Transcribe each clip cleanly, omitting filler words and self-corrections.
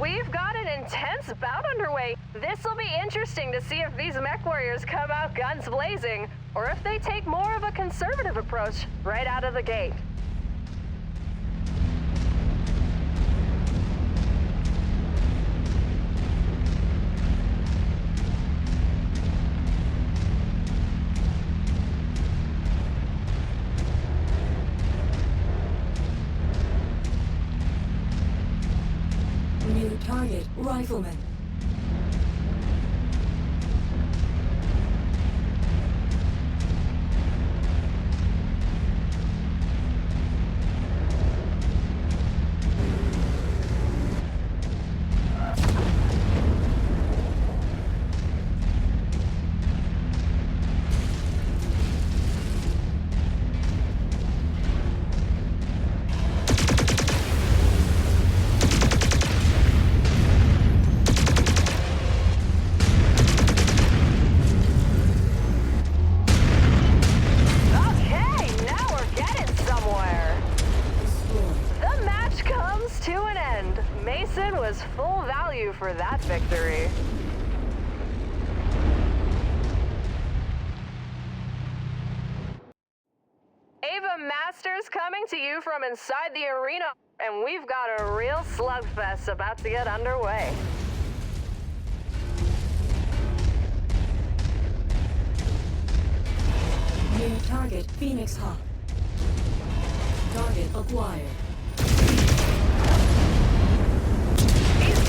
We've got an intense bout underway. This'll be interesting to see if these mech warriors come out guns blazing, or if they take more of a conservative approach right out of the gate. New target, rifleman. Full value for that victory. Ava Masters coming to you from inside the arena, and we've got a real slugfest about to get underway. New target, Phoenix Hawk. Target acquired.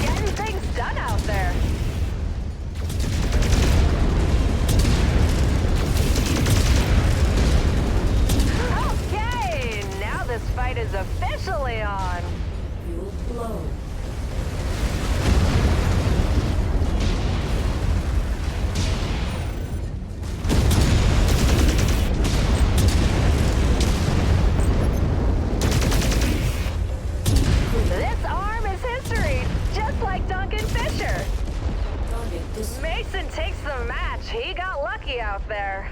Getting things done out there. Okay, now this fight is officially on. Fuel low. This arm is history. Just like Duncan Fisher. Mason takes the match. He got lucky out there.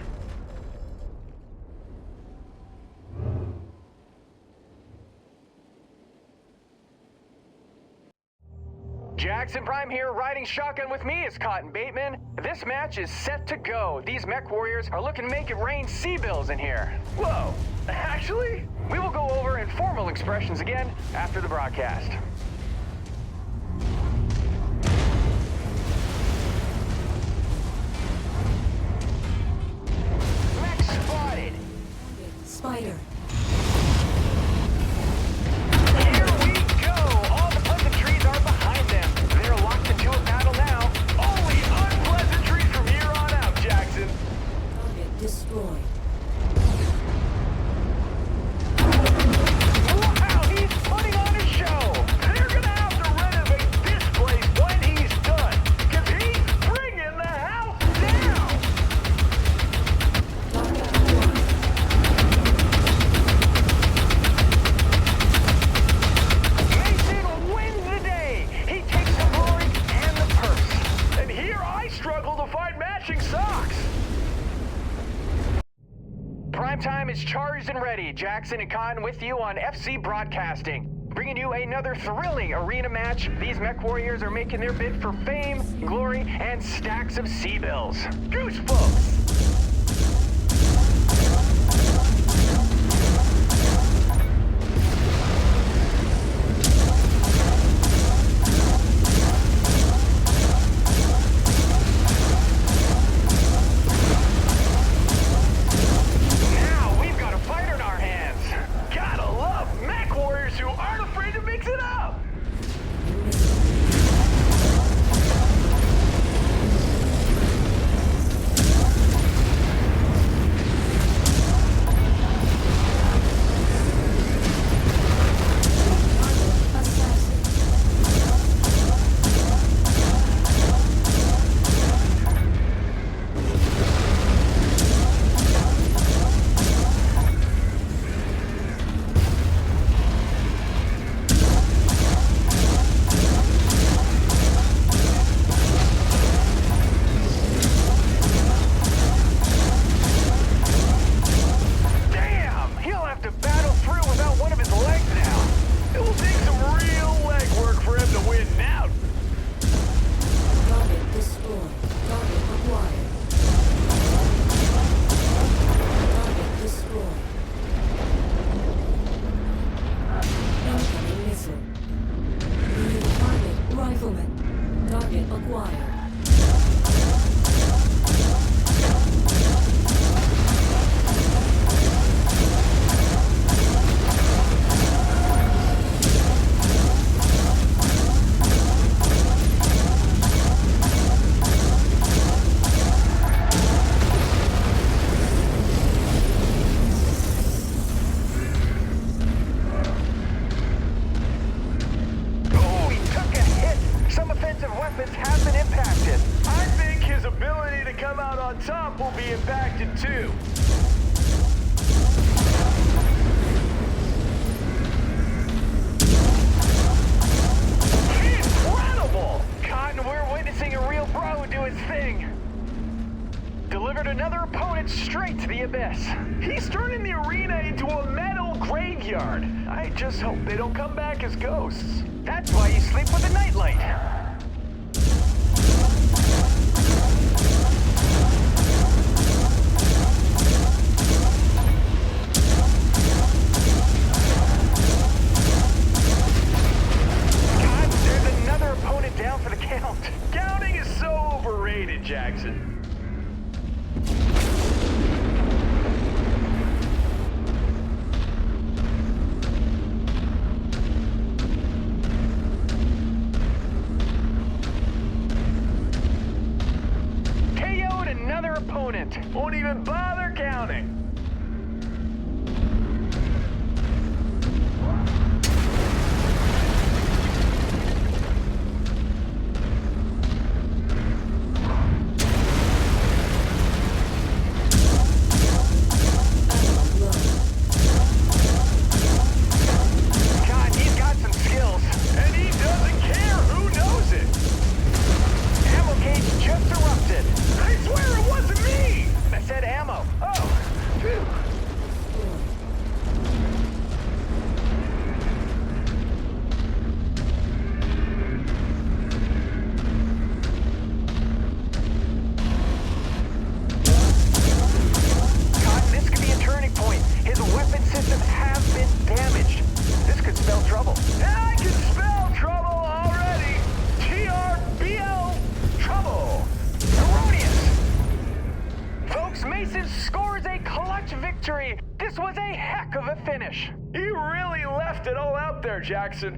Jackson Prime here, riding shotgun with me is Cotton Bateman. This match is set to go. These mech warriors are looking to make it rain sea-bills in here. Whoa, actually? We will go over informal expressions again after the broadcast. Mech spotted. Spider. Here we go. All the pleasantries are behind them. They're locked into a battle now. Only unpleasantries from here on out, Jackson. Target destroyed. Wow, he's putting on a show. They're gonna have to renovate this place when he's done, because he's bringing the house down. Target acquired. Mason wins the day. He takes the glory and the purse. And here I struggle to find matching socks. Primetime is charged and ready. Jackson and Cotton with you on FC Broadcasting, bringing you another thrilling arena match. These mech warriors are making their bid for fame, glory, and stacks of sea-bills. Goosebumps! Now we've got a fighter in our hands. Gotta love mech warriors who aren't afraid to mix it up. Target acquired. Oh, he took a hit. Some offensive weapons have been impacted. I think his ability to come out on top will be impacted too. Incredible! Cotton, we're witnessing a real bro do his thing. Delivered another opponent straight to the abyss. He's turning the arena into a metal graveyard. I just hope they don't come back as ghosts. That's why you sleep with a nightlight. God, there's another opponent down for the count. Counting is so overrated, Jackson. KO'd another opponent. Won't even bother counting. Ammo low. God, he's got some skills. And he doesn't care who knows it. Ammo cage just erupted. I swear it wasn't me. I said ammo. Oh, phew. Cotton, this could be a turning point. His weapon systems have been damaged. This could spell trouble. I can spell trouble already. TRBL, trouble. Erroneous! Folks, Mason scores a clutch victory. This was a heck of a finish. You really left it all out there, Jackson.